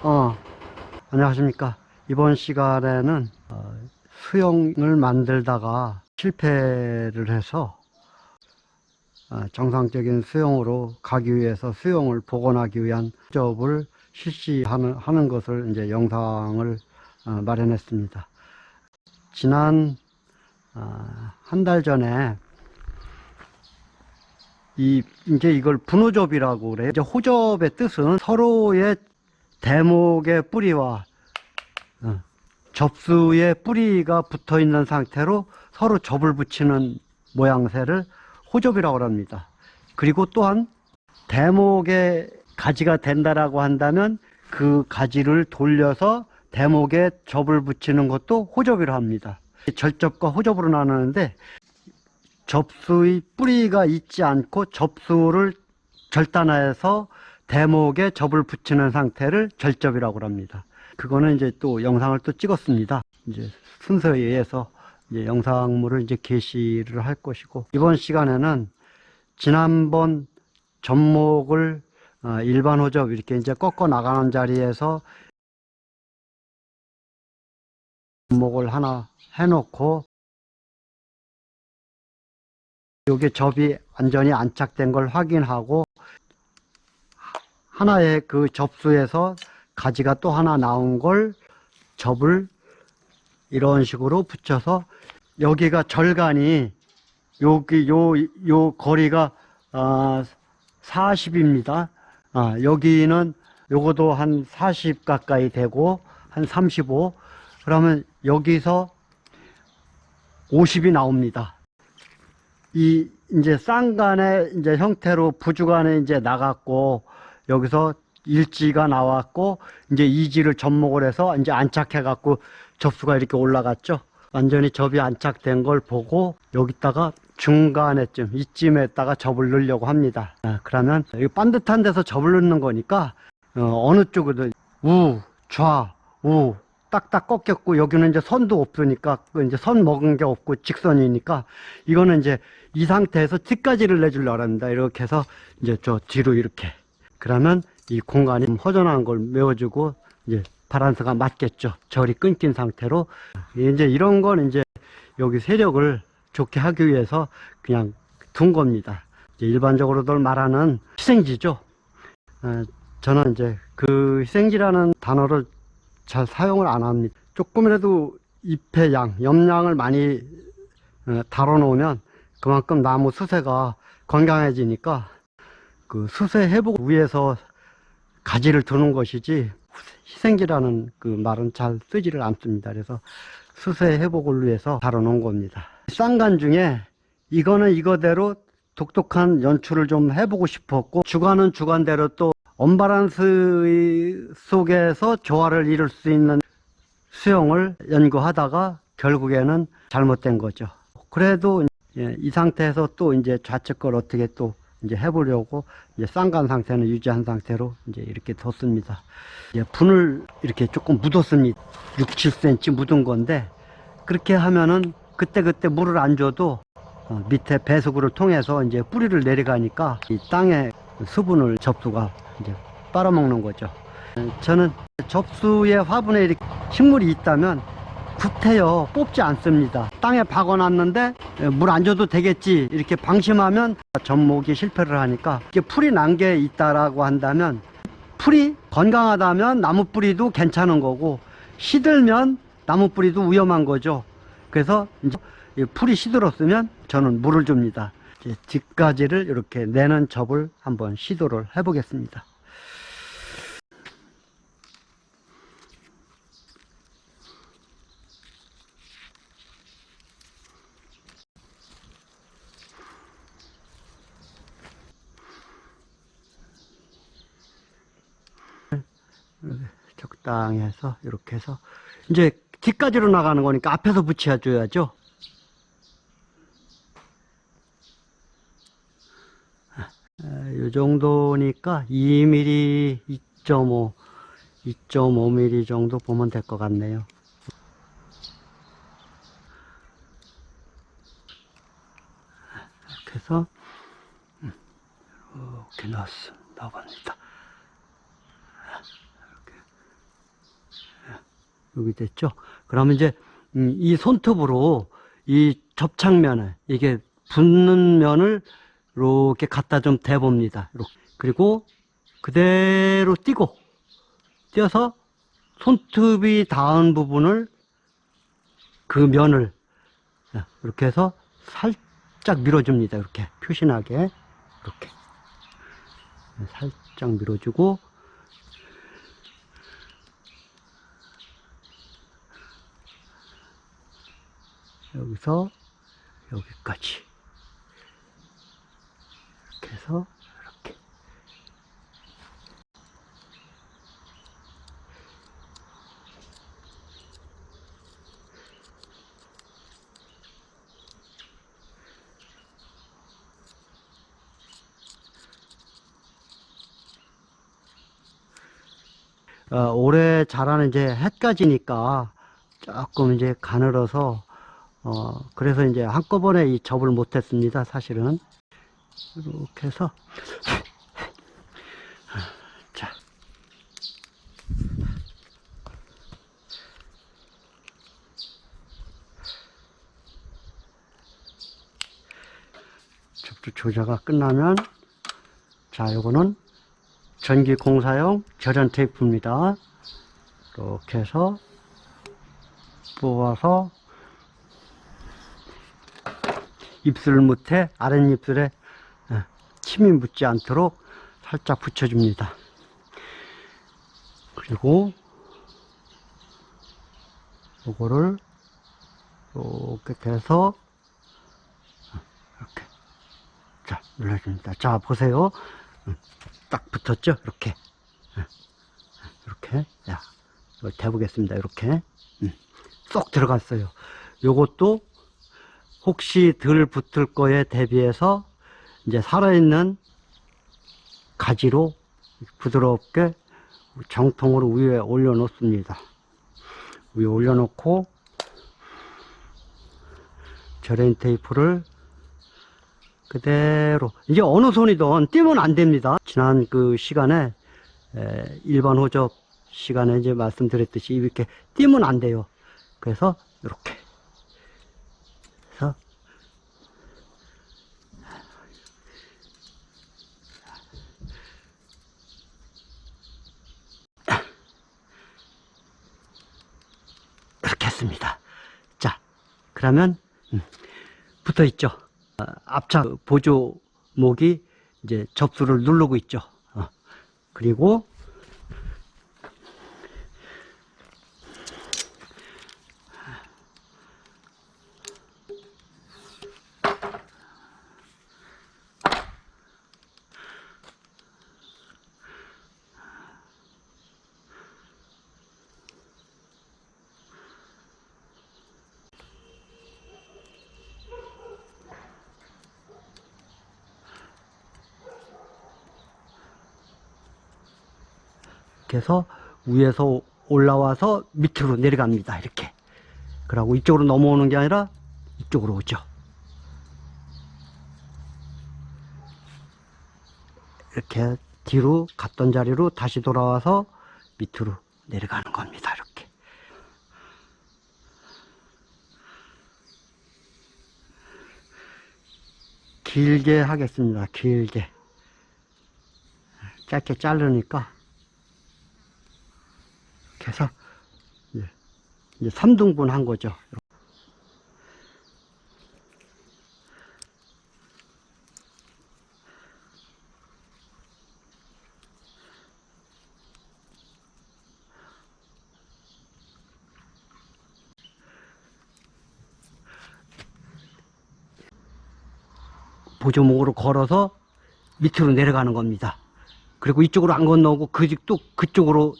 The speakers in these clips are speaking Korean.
어, 안녕하십니까. 이번 시간에는 수영을 만들다가 실패를 해서 정상적인 수영으로 가기 위해서 수영을 복원하기 위한 작업을 실시하는 것을 이제 영상을 마련했습니다. 지난 한 달 전에 이제 이걸 분호접이라고 그래요. 이제 호접의 뜻은 서로의 대목의 뿌리와 접수에 뿌리가 붙어 있는 상태로 서로 접을 붙이는 모양새를 호접이라고 합니다. 그리고 또한 대목에 가지가 된다라고 한다면 그 가지를 돌려서 대목에 접을 붙이는 것도 호접이라고 합니다. 절접과 호접으로 나누는데, 접수의 뿌리가 있지 않고 접수를 절단해서 대목에 접을 붙이는 상태를 절접이라고 합니다. 그거는 이제 또 영상을 또 찍었습니다. 이제 순서에 의해서 이제 영상물을 이제 게시를 할 것이고, 이번 시간에는 지난번 접목을 일반 호접 이렇게 이제 꺾어 나가는 자리에서 접목을 하나 해놓고, 여기 접이 완전히 안착된 걸 확인하고, 하나의 그 접수에서 가지가 또 하나 나온 걸 접을 이런 식으로 붙여서, 여기가 절간이 여기 요 거리가 40입니다. 여기는 요거도 한 40 가까이 되고 한 35. 그러면 여기서 50이 나옵니다. 이 이제 쌍간의 이제 형태로 부주간에 이제 나갔고, 여기서 일지가 나왔고, 이제 이지를 접목을 해서 이제 안착해 갖고 접수가 이렇게 올라갔죠. 완전히 접이 안착된 걸 보고 여기다가 중간에쯤 이쯤에다가 접을 넣으려고 합니다. 그러면 이 반듯한 데서 접을 넣는 거니까 어느 쪽으로 좌, 우 딱딱 꺾였고, 여기는 이제 선도 없으니까 이제 선 먹은 게 없고 직선이니까, 이거는 이제 이 상태에서 뒤까지를 내주려고 합니다. 이렇게 해서 이제 저 뒤로 이렇게. 그러면 이 공간이 허전한 걸 메워주고 이제 바란스가 맞겠죠. 절이 끊긴 상태로. 이제 이런 건 이제 여기 세력을 좋게 하기 위해서 그냥 둔 겁니다. 이제 일반적으로들 말하는 희생지죠. 저는 이제 그 희생지라는 단어를 잘 사용을 안 합니다. 조금이라도 잎의 양, 염량을 많이 달아 놓으면 그만큼 나무 수세가 건강해지니까, 그 수세 회복 위해서 가지를 두는 것이지 희생지라는 그 말은 잘 쓰지를 않습니다. 그래서 수세 회복을 위해서 달아 놓은 겁니다. 쌍간 중에 이거는 이거대로 독특한 연출을 좀 해보고 싶었고, 주간은 주간대로 또 언밸런스 속에서 조화를 이룰 수 있는 수영을 연구하다가 결국에는 잘못된 거죠. 그래도 이 상태에서 또 이제 좌측 걸 어떻게 또 이제 해보려고 이제 쌍간 상태는 유지한 상태로 이제 이렇게 뒀습니다. 이제 분을 이렇게 조금 묻었습니다. 6, 7cm 묻은 건데, 그렇게 하면은 그때그때 물을 안 줘도 밑에 배수구를 통해서 이제 뿌리를 내려가니까 이 땅에 수분을 접수가 이제 빨아먹는 거죠. 저는 접수에 화분에 이렇게 식물이 있다면 굿해요. 뽑지 않습니다. 땅에 박아놨는데 물 안 줘도 되겠지 이렇게 방심하면 접목이 실패를 하니까, 이게 풀이 난 게 있다라고 한다면, 풀이 건강하다면 나무 뿌리도 괜찮은 거고, 시들면 나무 뿌리도 위험한 거죠. 그래서 이제 풀이 시들었으면 저는 물을 줍니다. 뒷가지를 이렇게 내는 접을 한번 시도를 해보겠습니다. 적당히 해서 이렇게 해서 이제 뒷가지로 나가는 거니까 앞에서 붙여줘야죠. 이 정도니까 2mm, 2.5, 2.5mm 정도 보면 될 것 같네요. 이렇게 해서 이렇게 넣어봅니다. 이렇게. 여기 됐죠? 그러면 이제 이 손톱으로 이 접착면에 이게 붙는 면을 이렇게 갖다 좀 대봅니다. 이렇게. 그리고 그대로 띄어서 손톱이 닿은 부분을 그 면을 이렇게 해서 살짝 밀어줍니다. 이렇게 표시나게 이렇게 살짝 밀어주고 여기서 여기까지 이렇게 해서 이렇게 올해 자라는 이제 햇가지니까 조금 이제 가늘어서 그래서 이제 한꺼번에 이 접을 못했습니다. 사실은 이렇게 해서 자 접두 조자가 끝나면 자 요거는 전기 공사용 절연 테이프입니다. 이렇게 해서 뽑아서 입술 밑에 아랫입술에 침이 묻지 않도록 살짝 붙여줍니다. 그리고 요거를 이렇게 해서 이렇게 자 눌러줍니다. 자 보세요. 딱 붙었죠? 이렇게 이렇게 자 이걸 대보겠습니다. 이렇게 쏙 들어갔어요. 요것도 혹시 덜 붙을 거에 대비해서 이제 살아있는 가지로 부드럽게 정통으로 위에 올려 놓습니다. 위에 올려 놓고 절연 테이프를 그대로 이제 어느 손이든 띄면 안 됩니다. 지난 그 시간에 일반 호접 시간에 이제 말씀드렸듯이 이렇게 띄면 안 돼요. 그래서 이렇게 해서 이렇게 했습니다. 자 그러면 붙어 있죠. 앞착 보조목이 이제 접수를 누르고 있죠. 그리고 이렇게 해서 위에서 올라와서 밑으로 내려갑니다. 이렇게. 그러고 이쪽으로 넘어오는 게 아니라 이쪽으로 오죠. 이렇게 뒤로 갔던 자리로 다시 돌아와서 밑으로 내려가는 겁니다. 이렇게. 길게 하겠습니다. 길게. 짧게 자르니까. 이렇게 해서 이제 3등분 한 거죠. 보조목으로 걸어서 밑으로 내려가는 겁니다. 그리고 이쪽으로 안 건너오고 또 그쪽으로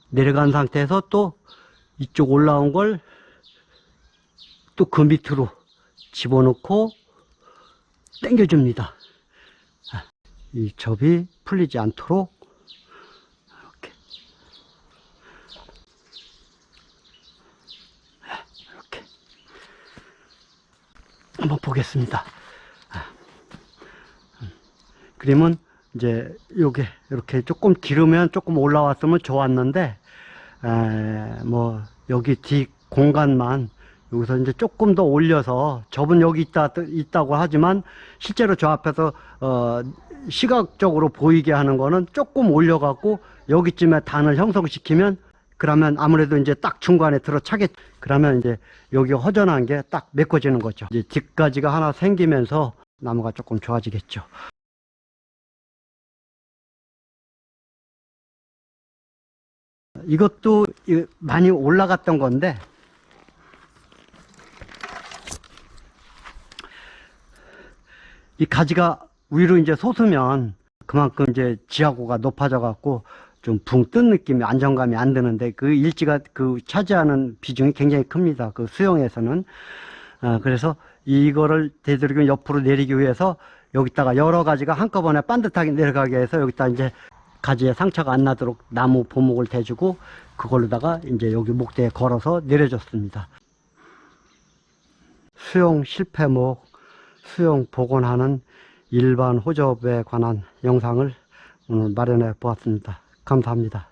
내려간 상태에서 또 이쪽 올라온 걸 또 그 밑으로 집어넣고 당겨줍니다. 이 접이 풀리지 않도록 이렇게 이렇게 한번 보겠습니다. 그러면 이제 요게 이렇게 조금 기르면 조금 올라왔으면 좋았는데 뭐 여기 뒷 공간만 여기서 이제 조금 더 올려서 접은 여기 있다고 하지만 실제로 저 앞에서 시각적으로 보이게 하는 거는 조금 올려갖고 여기쯤에 단을 형성시키면 그러면 아무래도 이제 딱 중간에 들어차겠. 그러면 이제 여기 허전한 게 딱 메꿔지는 거죠. 이제 뒷가지가 하나 생기면서 나무가 조금 좋아지겠죠. 이것도 많이 올라갔던 건데 이 가지가 위로 이제 솟으면 그만큼 이제 지하고가 높아져 갖고 좀 붕 뜬 느낌이 안정감이 안 드는데 그 일지가 차지하는 비중이 굉장히 큽니다. 그 수영에서는. 그래서 이거를 되도록이면 옆으로 내리기 위해서 여기다가 여러 가지가 한꺼번에 반듯하게 내려가게 해서 여기다 이제 가지에 상처가 안 나도록 나무 보목을 대주고 그걸로다가 이제 여기 목대에 걸어서 내려줬습니다. 수영 실패목, 수영 복원하는 일반 호접에 관한 영상을 오늘 마련해 보았습니다. 감사합니다.